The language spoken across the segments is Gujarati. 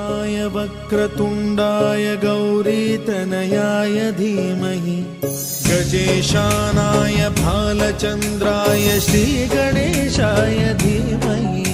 गजाननाय वक्रतुण्डाय गौरीतनयाय धीमहि गजेशानाय भालचन्द्राय श्रीगणेशाय धीमहि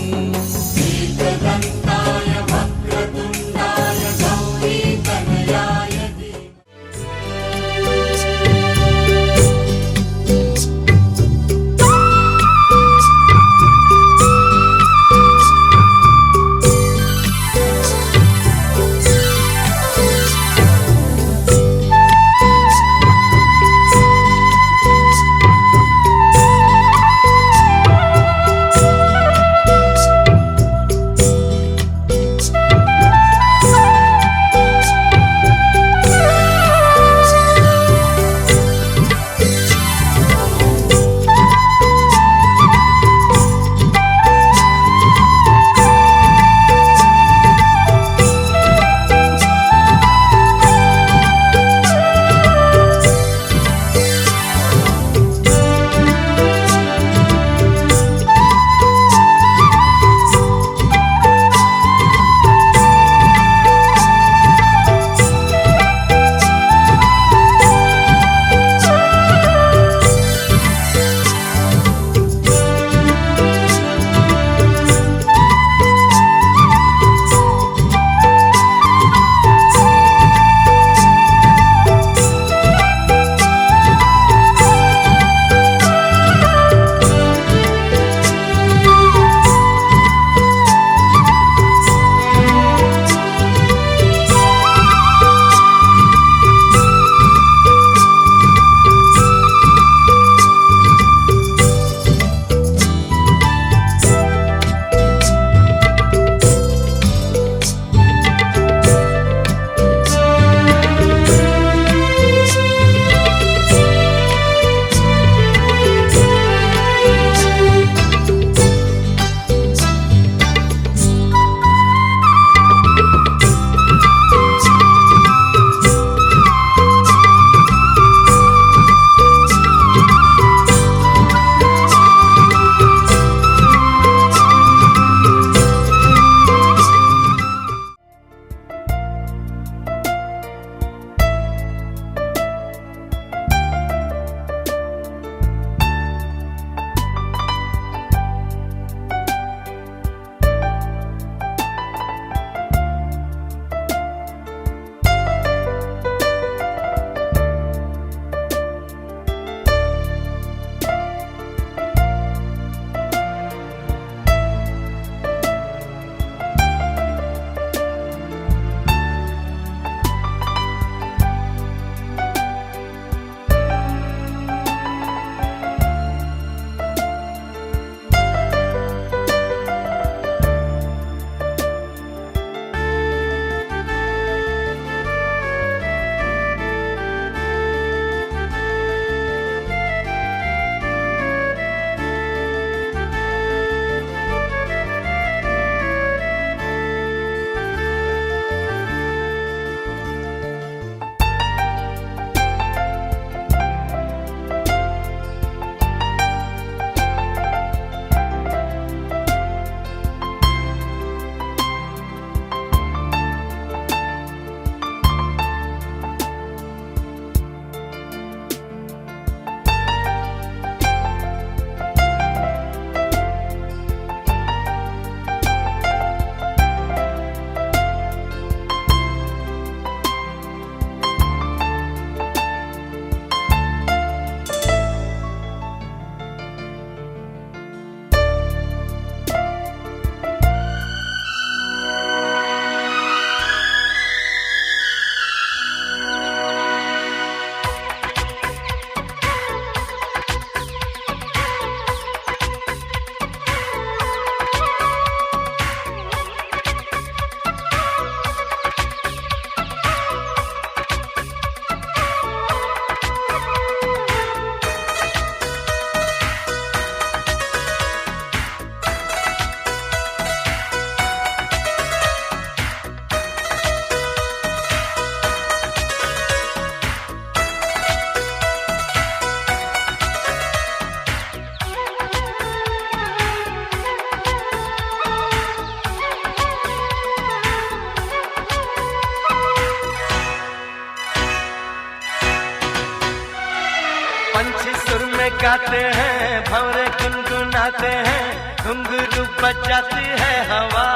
में गाते हैं, भंवरे गुनगुनाते हैं, घुंघरू बजाती है हवा।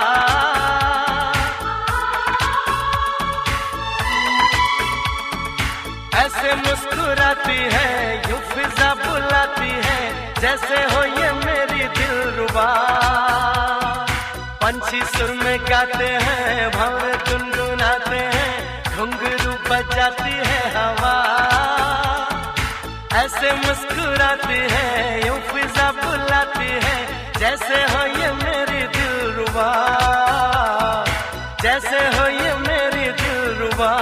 ऐसे मुस्कुराती है, यूं फिजा बुलाती है, जैसे हो ये मेरी दिलरुबा। पंछी सुर में गाते हैं, भंवरे गुनगुनाते हैं, घुंघरू बजाती है हवा। ऐसे मुस्कुराती है, यूं फिजा बुलाती है, जैसे हो ये मेरी दिलरुबा, जैसे हो ये मेरी दिलरुबा।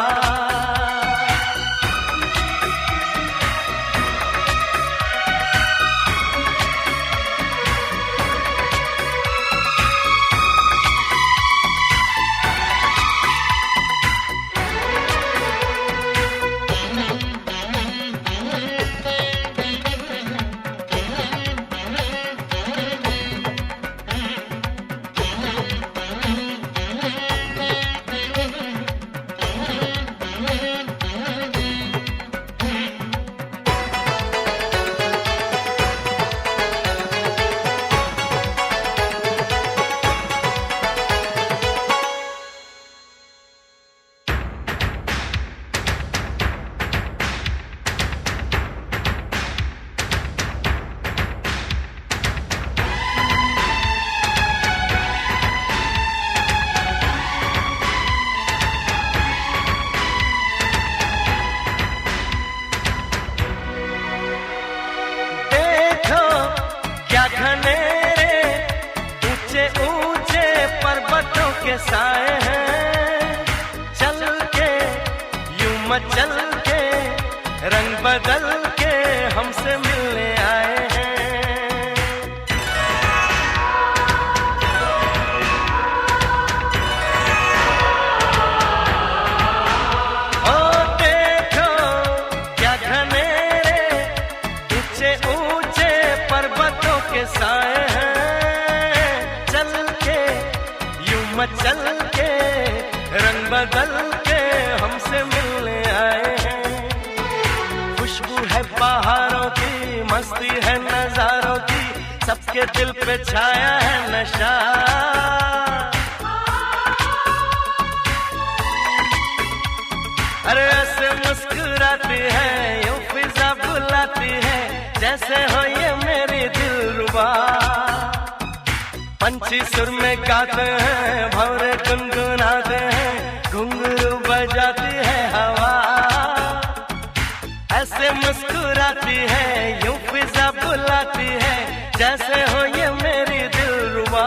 साए हैं चल के, यूं मचल के, रंग बदल के हमसे मिलने आए हैं। ओ देखो क्या घनेरे, ऊंचे ऊंचे पर्वतों के साए हैं, चल के, रंग बदल के हमसे मिलने आए हैं। खुशबू है बहारों की, मस्ती है नजारों की, सबके दिल पे छाया है नशा। अरे ऐसे मुस्कुराती है, यूं फिजा बुलाती है, जैसे हो ये मेरी दिलरुबा। पंछी सुर में गाते हैं, भंवरे गुनगुनाते हैं, घुंघरू बजाती है हवा। ऐसे मुस्कुराती है, यूं फिजा बुलाती है, जैसे हो ये मेरी दिलरुबा।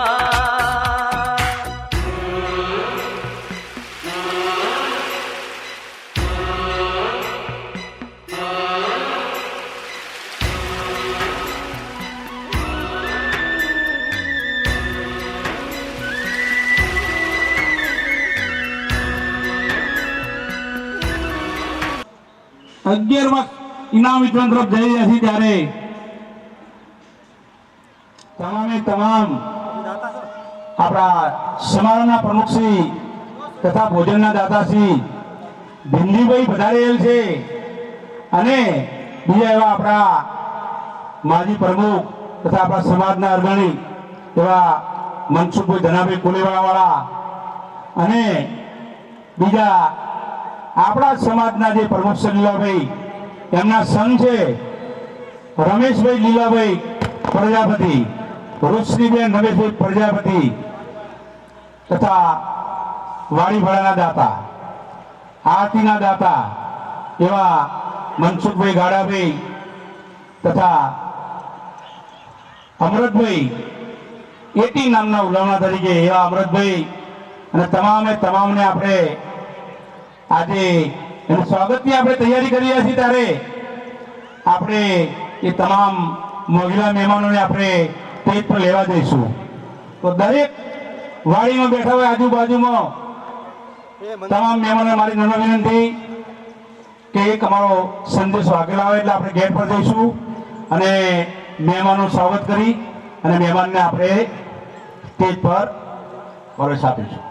ઇનામ વિતરણ તરફ જઈ રહ્યા છીએ ત્યારે તમામ આપણા સમારોહના પ્રમુખશ્રી તથા ભોજનના દાતાશ્રી ભીંડીભાઈ પધારેલ છે અને બીજા એવા આપણા માજી પ્રમુખ તથા આપણા સમાજના અગ્રણી એવા મનસુખભાઈ ધનાભાઈ કોલેવાળા અને બીજા આપણા સમાજના જે પ્રમુખ છે લીલાભાઈ, એમના સંઘ છે રમેશભાઈ લીલાભાઈ પ્રજાપતિ, રોશનીબેન રમેશભાઈ પ્રજાપતિ તથા વાડીભાડાના દાતા, આરતીના દાતા એવા મનસુખભાઈ ગાડાભાઈ તથા અમૃતભાઈ એટી નામના ઉલાવણા તરીકે એવા અમૃતભાઈ અને તમામને આપણે આજે એનું સ્વાગતની આપણે તૈયારી કરી રહ્યા છીએ ત્યારે આપણે એ તમામ મહિલા મહેમાનોને આપણે સ્ટેજ પર લેવા જઈશું. તો દરેક વાડીમાં બેઠા હોય આજુબાજુમાં તમામ મહેમાનોને મારી નમ્ર વિનંતી કે એક અમારો સંદેશો આગળ આવે એટલે આપણે ગેટ પર જઈશું અને મહેમાનોનું સ્વાગત કરી અને મહેમાનને આપણે સ્ટેજ પર પ્રવેશ આપીશું.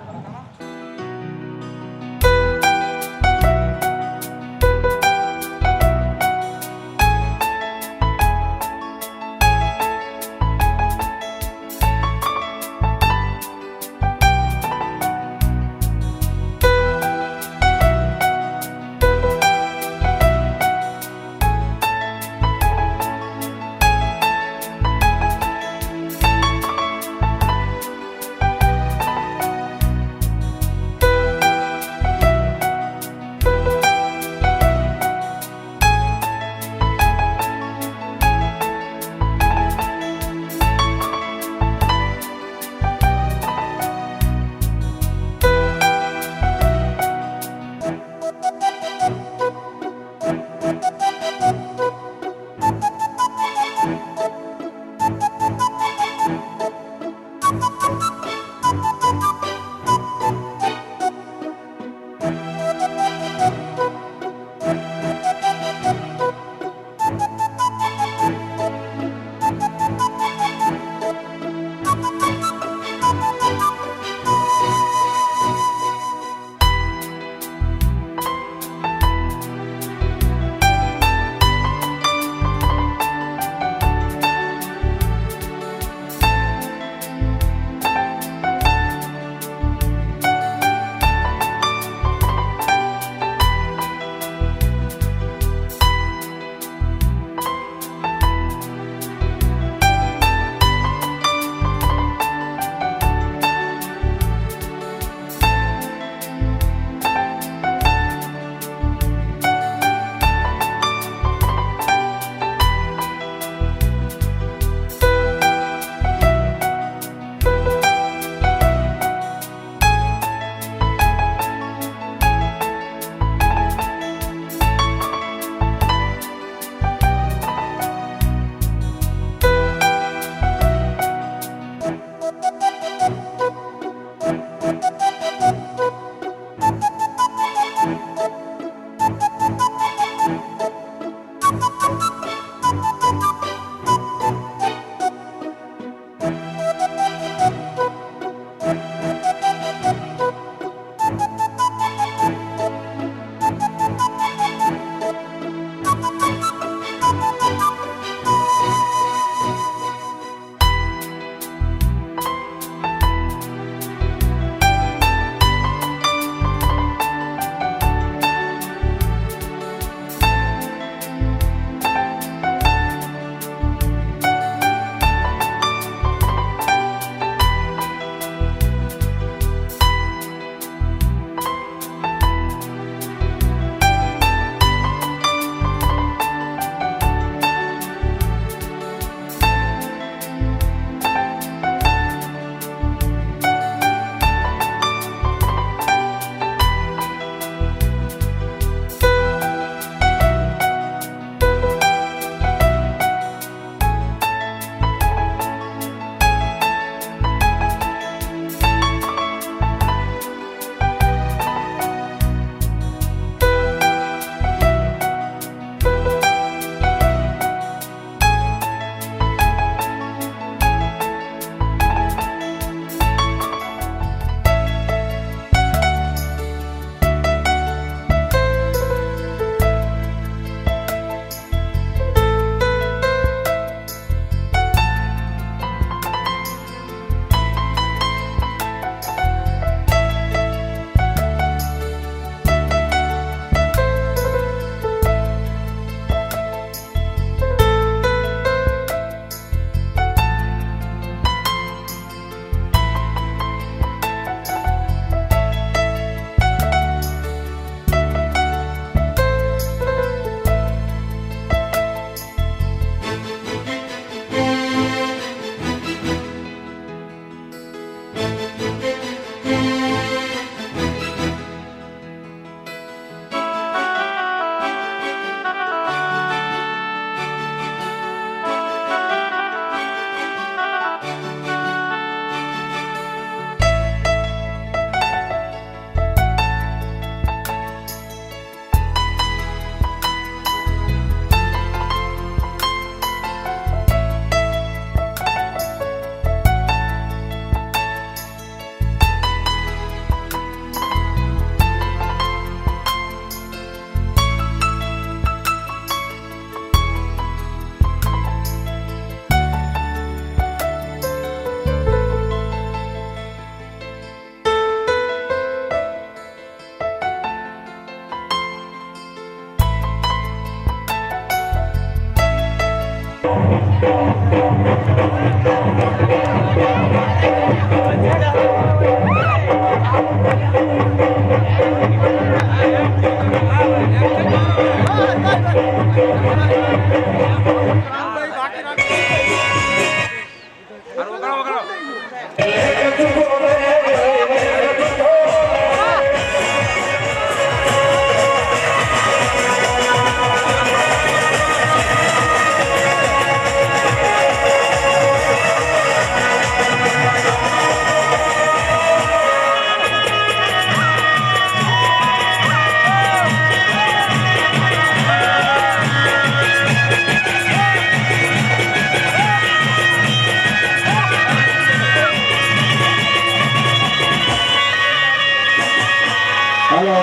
હાલો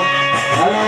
હાલો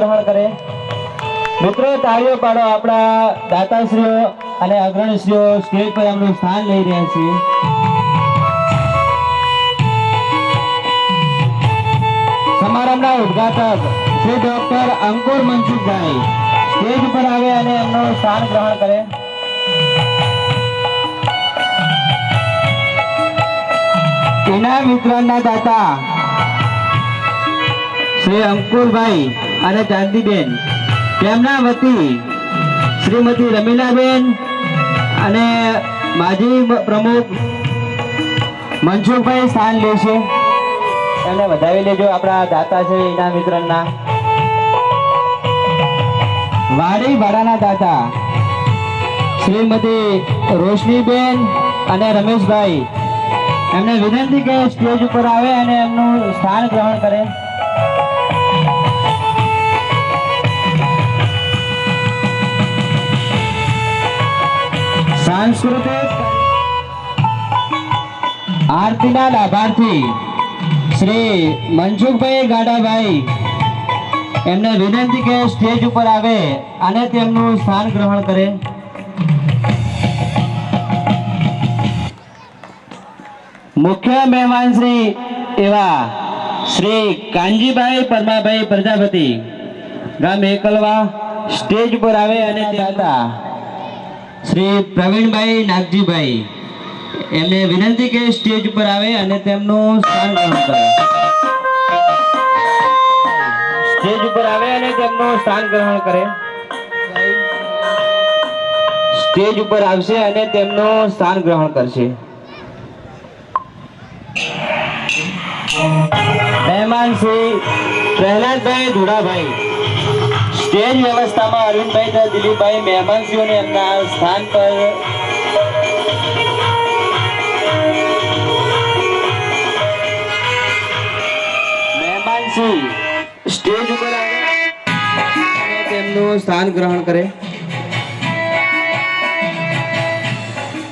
ગ્રહણ કરે. મિત્રો તાળીઓ પાડો. આપણા દાતાશ્રીઓ અને અગ્રણીશ્રીઓ સ્ટેજ પર એમનું સ્થાન લઈ રહ્યા છે. સમારંભના ઉદ્ઘાટક શ્રી ડોક્ટર અંકુર મનસુખભાઈ સ્ટેજ ઉપર આવે અને એમનું સ્થાન ગ્રહણ કરે. ઇનામ વિતરણના દાતા શ્રી અંકુરભાઈ અને ચાંદીબેન, તેમના વતી શ્રીમતી રમીલાબેન અને માજી પ્રમુખ મનસુખભાઈ સ્થાન લેશે. એમને વધાવી લેજો. આપણા દાતા છે ઇનામ વિતરણના. વાડી ભાડાના દાતા શ્રીમતી રોશનીબેન અને રમેશભાઈ, એમને વિનંતી કે સ્ટેજ ઉપર આવે અને એમનું સ્થાન ગ્રહણ કરે. સાંસ્કૃતિક આરતીના લાભાર્થી શ્રી મનસુખભાઈ ગાડાભાઈ, એમને વિનંતી કે સ્ટેજ ઉપર આવે અને તેમનું સ્થાન ગ્રહણ કરે. મુખ્ય મહેમાન શ્રી એવા શ્રી કાનજીભાઈ પરમાભાઈ પ્રજાપતિ, ગામ એકલવા, સ્ટેજ ઉપર આવે અને દાતા શ્રી પ્રવીણભાઈ નાગજીભાઈ, એમને વિનંતી કે સ્ટેજ ઉપર આવે અને તેમનું સ્થાન ગ્રહણ કરે. સ્ટેજ ઉપર આવે અને તેમનું સ્થાન ગ્રહણ કરે. સ્ટેજ ઉપર આવશે અને તેમનું સ્થાન ગ્રહણ કરશે. મહેમાન શ્રી પ્રહલાદભાઈ ધુડાભાઈ, સ્ટેજ વ્યવસ્થામાં અરવિંદભાઈ તથા દિલીપભાઈ મહેમાનશ્રીઓને એમના સ્થાન પર મહેમાનશ્રી સ્ટેજ ઉપર આવે અને તેમનું સ્થાન ગ્રહણ કરે.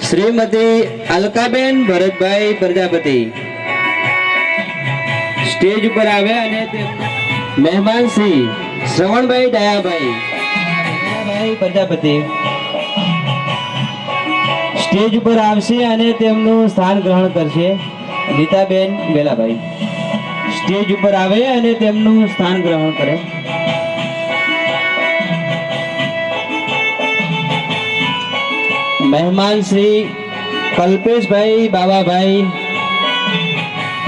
શ્રીમતી અલકાબેન ભરતભાઈ પ્રજાપતિ સ્ટેજ ઉપર આવે અને મહેમાન શ્રી શ્રવણભાઈ દયાભાઈ પ્રજાપતિ સ્ટેજ ઉપર આવશે અને તેમનું સ્થાન ગ્રહણ કરશે. ગીતાબેન વેલાભાઈ સ્ટેજ ઉપર આવે અને તેમનું સ્થાન ગ્રહણ કરે. મહેમાન શ્રી કલ્પેશભાઈ બાવાભાઈ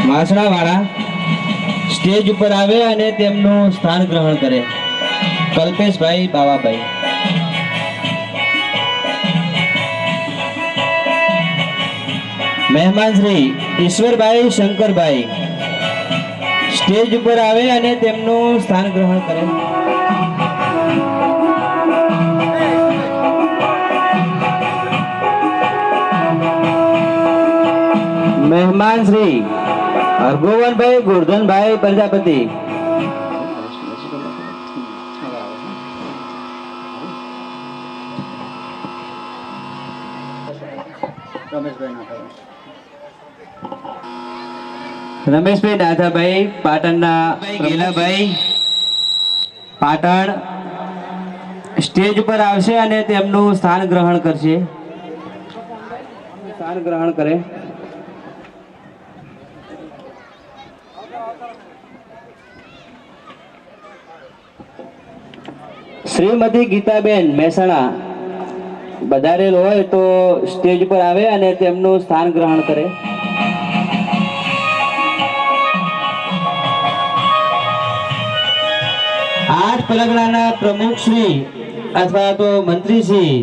વાસણાવાળા સ્ટેજ ઉપર આવે અને તેમનું સ્થાન ગ્રહણ કરે. કલ્પેશભાઈ બાવાભાઈ. મહેમાન શ્રી ઈશ્વરભાઈ શંકરભાઈ સ્ટેજ ઉપર આવે અને તેમનું સ્થાન ગ્રહણ કરે. મહેમાન શ્રી હરગોવનભાઈ ગોરધનભાઈ પ્રજાપતિ. રમેશભાઈ નાથાભાઈ પાટણના ગેલાભાઈ પાટણ સ્ટેજ ઉપર આવશે અને તેમનું સ્થાન ગ્રહણ કરશે. સ્થાન ગ્રહણ કરે. શ્રીમતી ગીતાબેન મહેસાણા વધારેલ હોય તો સ્ટેજ પર આવે અને તેમનું સ્થાન ગ્રહણ કરે. આઠ પરગણાના પ્રમુખ શ્રી અથવા તો મંત્રી શ્રી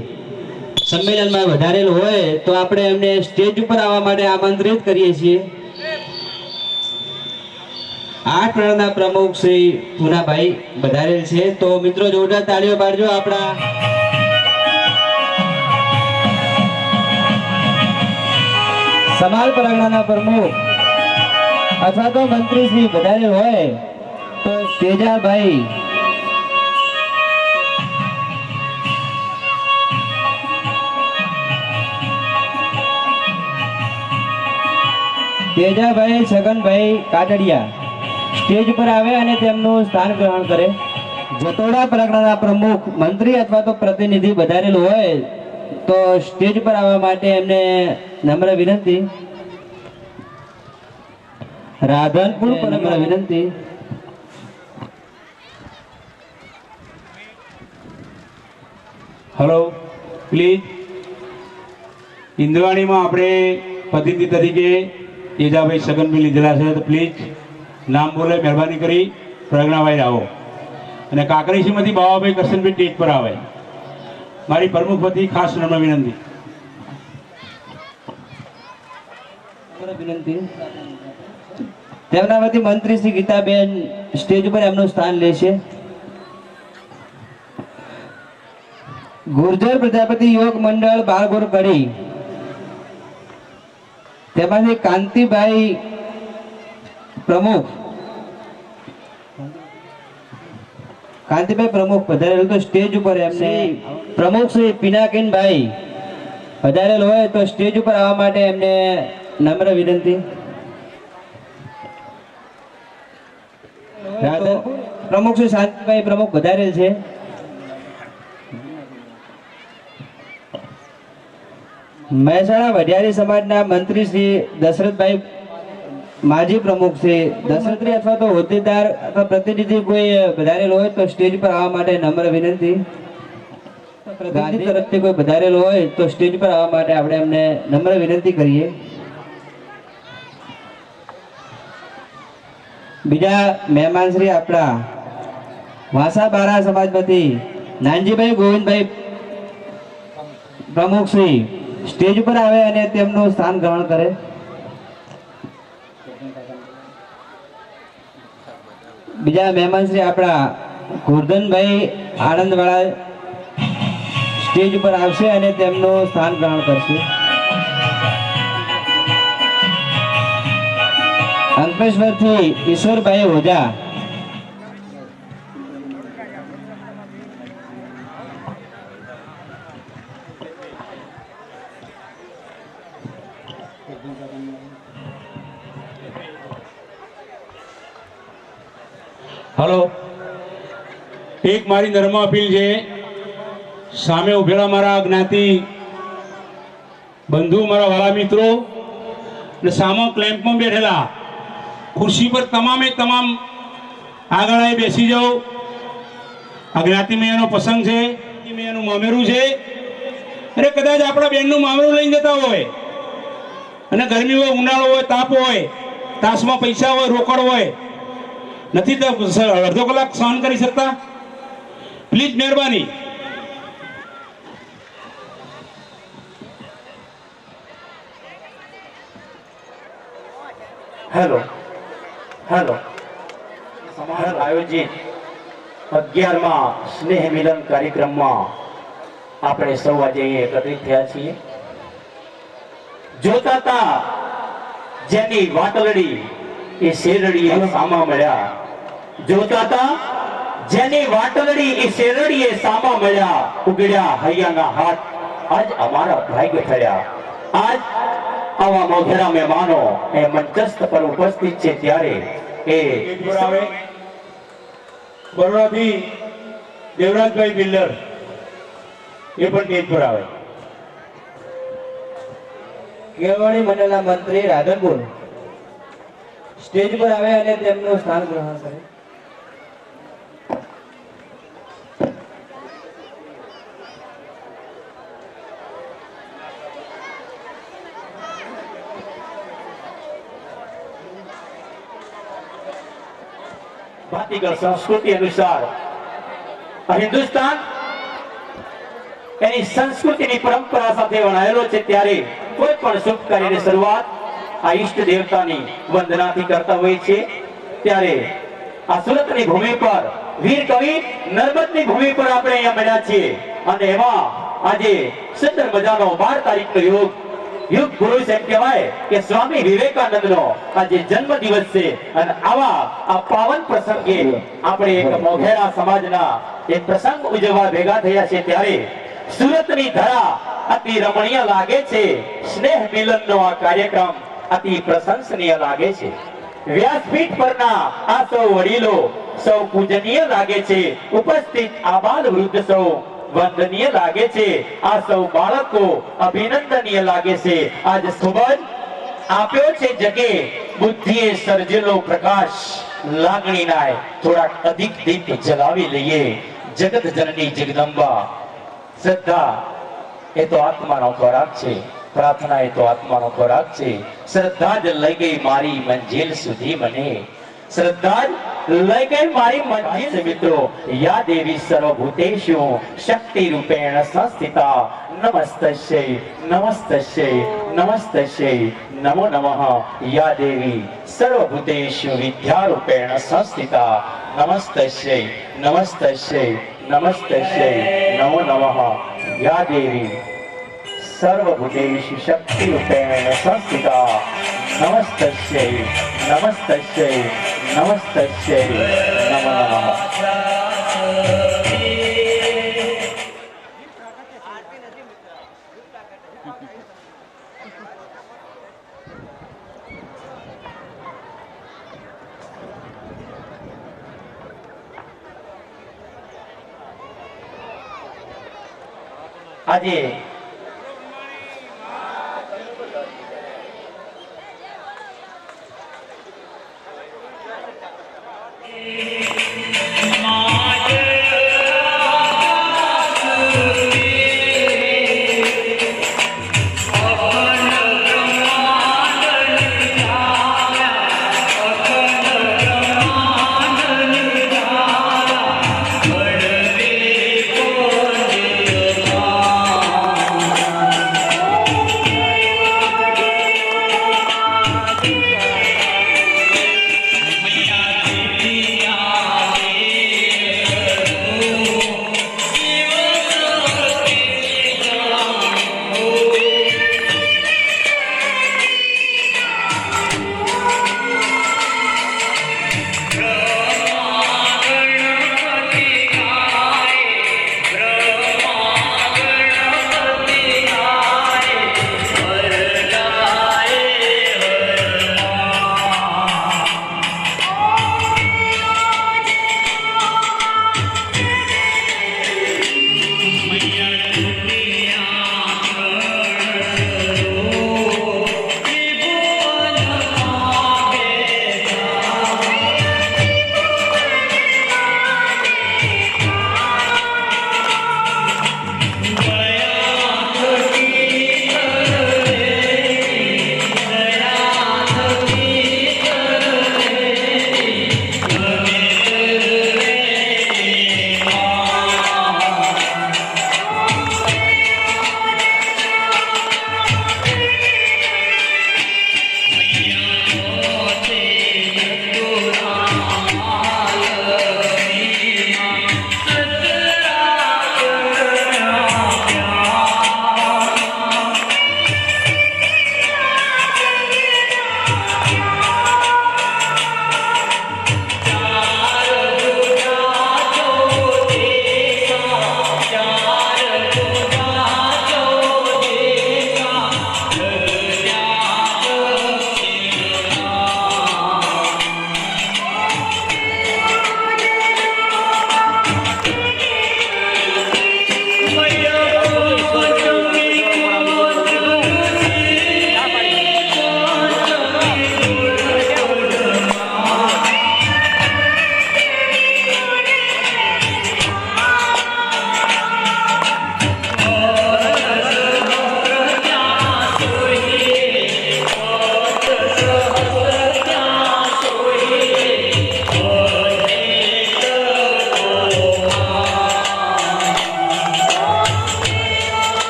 સંમેલનમાં વધારેલ હોય તો આપણે એમને સ્ટેજ ઉપર આવવા માટે આમંત્રિત કરીએ છીએ. આઠ પરગણાના પ્રમુખ શ્રી પુનાભાઈ વધારેલ છે તો મિત્રો જોરદાર તાળીઓ પાડજો. આપણા સમાલ પરગણાના પ્રમુખ અથવા તો મંત્રી શ્રી વધારેલ હોય તો તેજાભાઈ છગનભાઈ કાટડિયા સ્ટેજ પર આવે અને તેમનું સ્થાન ગ્રહણ કરે. જતોડા પરગણાના પ્રમુખ મંત્રી અથવા તો પ્રતિનિધિ વધારેલ હોય તો સ્ટેજ પર આવવા માટે એમને નમ્ર વિનંતી. રાધનપુર નમ્ર વિનંતી. Hello please. ઇન્દ્રાણીમાં આપણે અતિથિ તરીકે એજાભાઈ સગનભાઈ લીધેલા છે તો પ્લીઝ નામ બોલે મહેરબાની કરી પ્રજ્ઞાભાઈ આવો. અને કાકરીસીમાંથી બાવાભાઈ કરશનભાઈ સ્ટેજ પર આવે. મારી પ્રમુખ વતી ખાસ નમ્ર વિનંતી. તેમના વતી મંત્રી શ્રી ગીતાબેન સ્ટેજ પર એમનું સ્થાન લેશે. ગુર્જર પ્રજાપતિ યોગ મંડળ બાળગોર કડી તેમાંથી કાંતિભાઈ પ્રમુખ વધારેલ તો સ્ટેજ ઉપર એમને પ્રમુખ શ્રી પિનાકીનભાઈ વધારેલ હોય તો સ્ટેજ ઉપર આવવા માટે એમને નમ્ર વિનંતી. પ્રમુખ શ્રી શાંતિભાઈ પ્રમુખ વધારેલ છે. મહેસાણા વઢિયારી સમાજના મંત્રી શ્રી દશરથભાઈ માજી પ્રમુખ શ્રી દશરથરી અથવા તો હોદ્દેદાર અથવા પ્રતિનિધિ કોઈ વધારેલ હોય તો સ્ટેજ પર આવવા માટે નમ્ર વિનંતી. ગાંધી તરફથી કોઈ વધારેલ હોય તો સ્ટેજ પર આવવા માટે આપણે એમને નમ્ર વિનંતી કરીએ. બીજા મહેમાન શ્રી આપણા વાસા બારા સમાજમાંથી નાનજીભાઈ ગોવિંદભાઈ પ્રમુખ શ્રી સ્ટેજ પર આવે અને તેમનું સ્થાન ગ્રહણ કરે. બીજા મહેમાન શ્રી આપણા ગોરધનભાઈ આનંદવાળા સ્ટેજ પર આવશે અને તેમનું સ્થાન ગ્રહણ કરશે. અંકલેશ્વરથી ઈશ્વરભાઈ ઓઝા હલો. એક મારી નર્મ અપીલ છે. સામે ઉભેલા મારા જ્ઞાતિ બંધુ, મારા વાલા મિત્રો અને સામો ક્લેમ્પમાં બેઠેલા ખુરશી પર તમામે તમામ આગળ આવી બેસી જાઓ. આ જ્ઞાતિ મેયાનો પ્રસંગ છે, મેયાનું મામેરું છે. અરે કદાચ આપણા બેનનું મામેરું લઈને જતા હોય અને ગરમી હોય, ઉનાળો હોય, તાપ હોય, તાસમાં પૈસા હોય, રોકડ હોય, નથી તો અડધો કલાક સહન કરી શકતા. પ્લીઝ મહેરબાની. હેલો હેલો આયોજિત 11મા સ્નેહ મિલન કાર્યક્રમમાં આપણે સૌ આજે એકત્રિત થયા છીએ. જોતા તા જેની વાટલડી એ શેરડીએ સામા મળ્યા. જોતા તા જેની વાટલડી એ શેરડીએ સામા મળ્યા. ઉગડ્યા હૈયાના હાથ આજ અમારા ભાગ્ય થયા. આજ આવા મોઘેરા મહેમાનો એ મંચસ્થ પર ઉપસ્થિત છે ત્યારે એ બરોડાથી દેવરાજભાઈ બિલ્ડર એ પણ સ્ટેજ પર આવે. કેળવણી મંડળના મંત્રી રાધનપુર સ્ટેજ પર આવે અને તેમનું સ્થાન ગ્રહણ કરે. ભાતીગળ સંસ્કૃતિ અનુસાર હિન્દુસ્તાન એની સંસ્કૃતિની પરંપરા સાથે વણાયેલો છે ત્યારે કોઈ પણ શુભ કાર્યની શરૂઆત આ ઈષ્ટ દેવતાની વંદનાથી કરતા હોય છે. ત્યારે આ સુરતની ભૂમિ પર વીર કવિ નર્મદની ભૂમિ પર આપણે અહીંયા મળ્યા છીએ અને એમાં આજે સુંદર મજાનો 12 તારીખનો યુગ પુરુષ એમ કહેવાય કે સ્વામી વિવેકાનંદનો આજે જન્મ દિવસ છે અને આવા આ પાવન પ્રસંગે આપણે એક મોઘેરા સમાજના એક પ્રસંગ ઉજવવા ભેગા થયા છે ત્યારે સુરતની ધરા અતિ રમણીય લાગે છે. સ્નેહ મિલનનો આ કાર્યક્રમ અતિ પ્રશંસનીય લાગે છે. વ્યાસપીઠ પરના આ સૌ વડીલો સૌ પૂજનીય લાગે છે. ઉપસ્થિત આબાલ વૃદ્ધ સૌ વંદનીય લાગે છે. આ સૌ બાળકો અભિનંદનીય લાગે છે. આજ સુબજ આપ્યો છે જગે બુદ્ધિએ સર્જેલો પ્રકાશ. લાગણીના થોડાક અધિક દીપ જલાવી લઈએ. જગત જનની જગદંબા શ્રદ્ધા એ તો આત્માનો ખોરાક છે. પ્રાર્થના એ તો આત્માનો ખોરાક છે. શ્રદ્ધા જ લઈ ગઈ મારી મંજિલ સુધી મને. શ્રદ્ધા જ લઈ ગઈ મારી મંજિલ. મિત્રો યા દેવી સર્વભૂતેષુ શક્તિ રૂપેણ સંસ્થિતા નમસ્તસ્ય નમસ્તસ્ય નમસ્તસ્ય નમો નમઃ. યા દેવી સર્વભૂતેષુ વિદ્યારૂપેણ સંસ્થિતા નમસ્તસ્ય નમસ્તસ્ય નમસ્તસ્ય નમો નમઃ. યા દેવી સર્વભૂતેષુ શક્તિરૂપેણ સંસ્થિતા નમસ્તસ્ય નમસ્તસ્ય નમસ્તસ્ય નમો નમઃ. આજે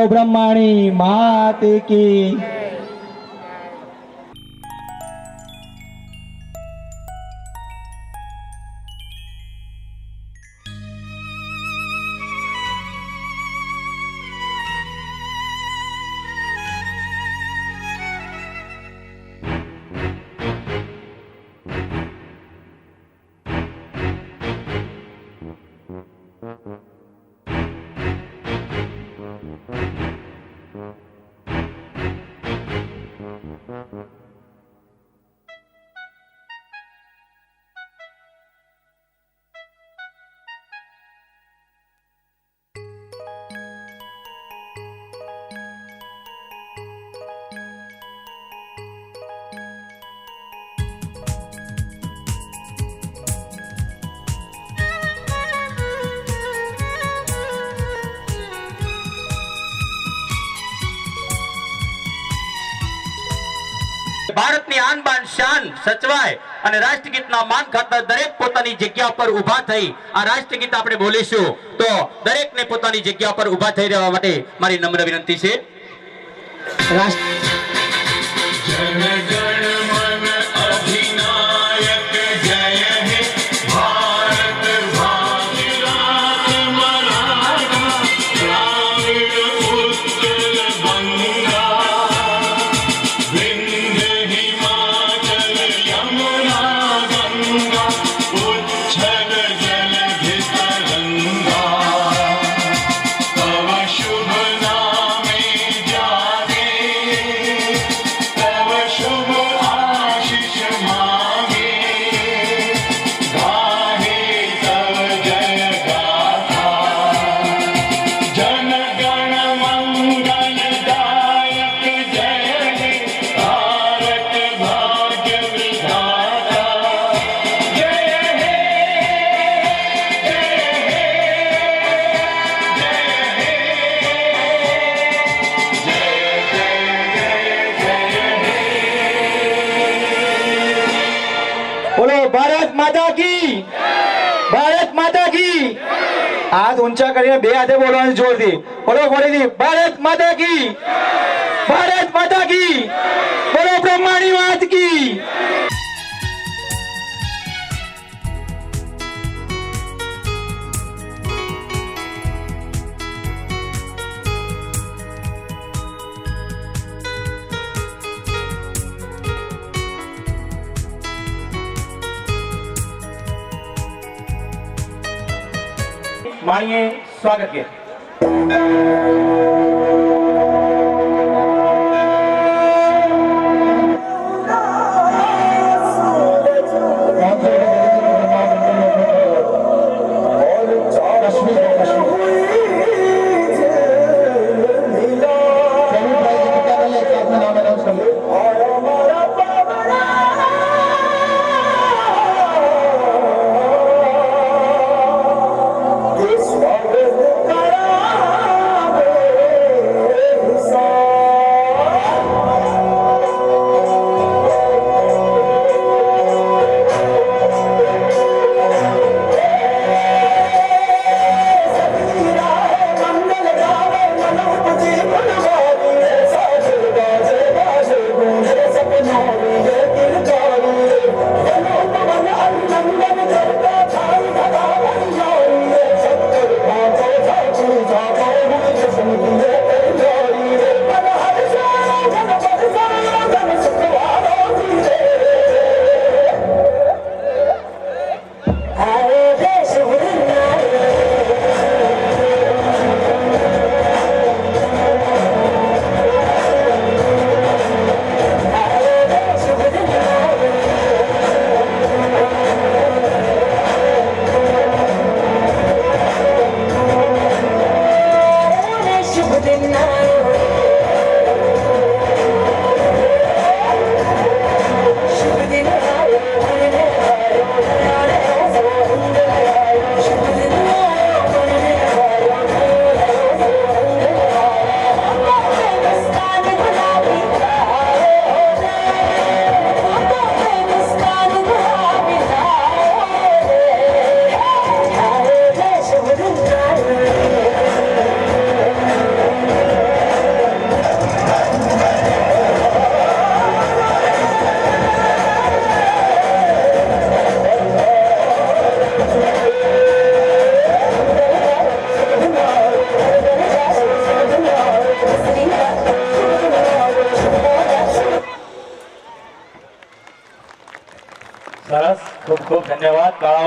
बोलो ब्रह्माणी मात की। ભારતની આન બાન શાન સચવાય અને રાષ્ટ્રગીતના માન ખાતર દરેક પોતાની જગ્યા પર ઊભા થઈ આ રાષ્ટ્રગીત આપણે બોલીશું તો દરેકને પોતાની જગ્યા પર ઊભા થઈ રહેવા માટે મારી નમ્ર વિનંતી છે। बोलो भारत माता की, भारत माता की। हाथ ऊंचा करिए, बे हाथे बोलो जोर दी बोलो फरीदी भारत माता की, भारत माता की, बोलो ब्रह्माणी मात की। मानिए स्वागत के स्वागत करा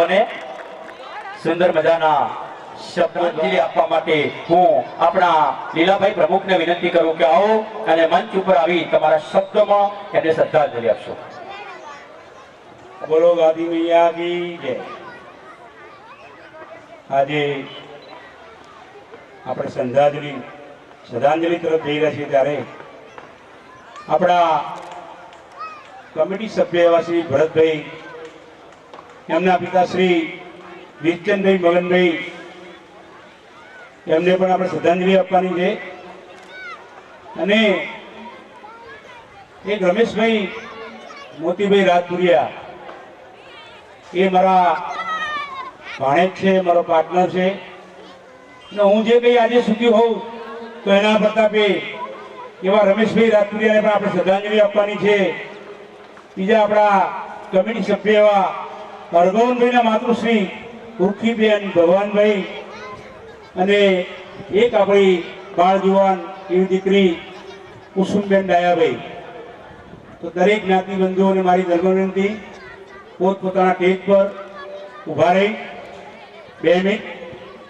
મહાનુભાવોને સુંદર મજાના શબ્દાંજલિ આપવા માટે હું આપણા લીલાભાઈ પ્રમુખને વિનંતી કરું કે આવો અને મંચ ઉપર આવી તમારા શબ્દોમાં એમને શ્રદ્ધાંજલિ આપશો. બોલો ગાદી મૈયા કી જય. આજે આપણે શ્રદ્ધાંજલિ તરફ જઈ રહ્યા છીએ ત્યારે આપણા કમિટી સભ્ય એવા શ્રી ભરતભાઈ, એમના પિતા શ્રી વિરચંદભાઈ મગનભાઈ, એમને પણ આપણે શ્રદ્ધાંજલિ આપવાની છે. અને એક રમેશભાઈ મોતીભાઈ રાજપુરિયા, એ મારા ભાણેજ છે, મારો પાર્ટનર છે. અને હું જે કંઈ આજે સુખી હોઉં તો એના પ્રતાપે એવા રમેશભાઈ રાજપુરિયાને પણ આપણે શ્રદ્ધાંજલિ આપવાની છે. બીજા આપણા કમિટી સભ્ય એવા હરગોવનભાઈના માતૃશ્રી ઉર્ફીબેન ભગવાનભાઈ, અને એક આપણી બાળ જુવાન એવી દીકરી કુસુમબેન ડાયાભાઈ. તો દરેક જ્ઞાતિ બંધુઓને મારી ધર્મ વિનંતી, પોતપોતાના ટેજ પર ઊભા રહી 2 મિનિટ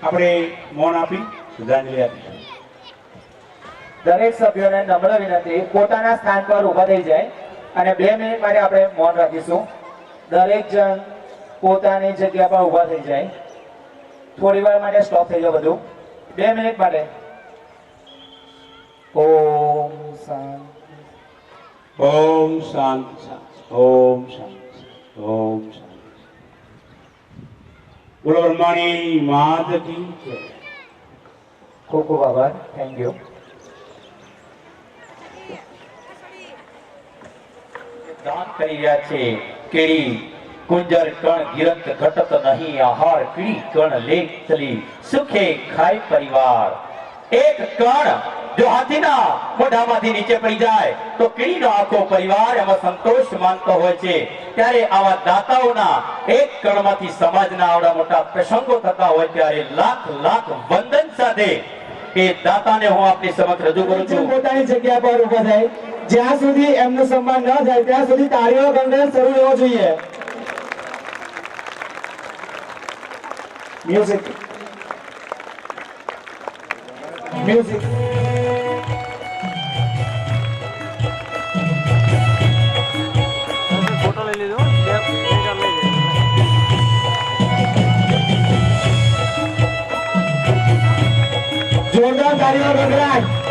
આપણે મૌન આપી શ્રદ્ધાંજલિ આપીશું. દરેક સભ્યોને નમ્ર વિનંતી પોતાના સ્થાન પર ઊભા થઈ જાય અને 2 મિનિટ માટે આપણે મૌન રાખીશું. દરેક જણ પોતાની જગ્યા પર ઊભા થઈ જાય. થોડી વાર માટે સ્ટોપ થઈ જાય બધું. 2 મિનિટ માટે. ઓમ શાંતિ. ઓમ શાંતિ. ઓમ શાંતિ. ઓમ શાંતિ. બોલો બ્રહ્માણી માત કી જય. ખૂબ ખૂબ આભાર. Thank you. દાન કરી રહ્યા છે કેડી કુંજર કણ ગિરંત ઘટત નહીં આહાર કીડી કણ લેખ ચલી સુખે ખાય પરિવાર. એક કણ જો હાથીના મોઢામાંથી નીચે પડી જાય તો કીડીનો આખો પરિવાર એમાં સંતોષ માનતો હોય છે. ત્યારે આવા દાતાઓના એક કણમાંથી સમાજના આવડા મોટા પ્રસંગો થતા હોય ત્યારે લાખ લાખ વંદન સાથે એ દાતાને હું આપની સમક્ષ રજૂ કરું છું. પોતાની જગ્યા પર ઊભા થાય. જ્યાં સુધી એમનું સન્માન ન થાય ત્યાં સુધી તાળીઓ ગણગણ શરૂ રહેવો જોઈએ. મ્યુઝિક. જોરદાર તાળીઓ ગણગણાટ.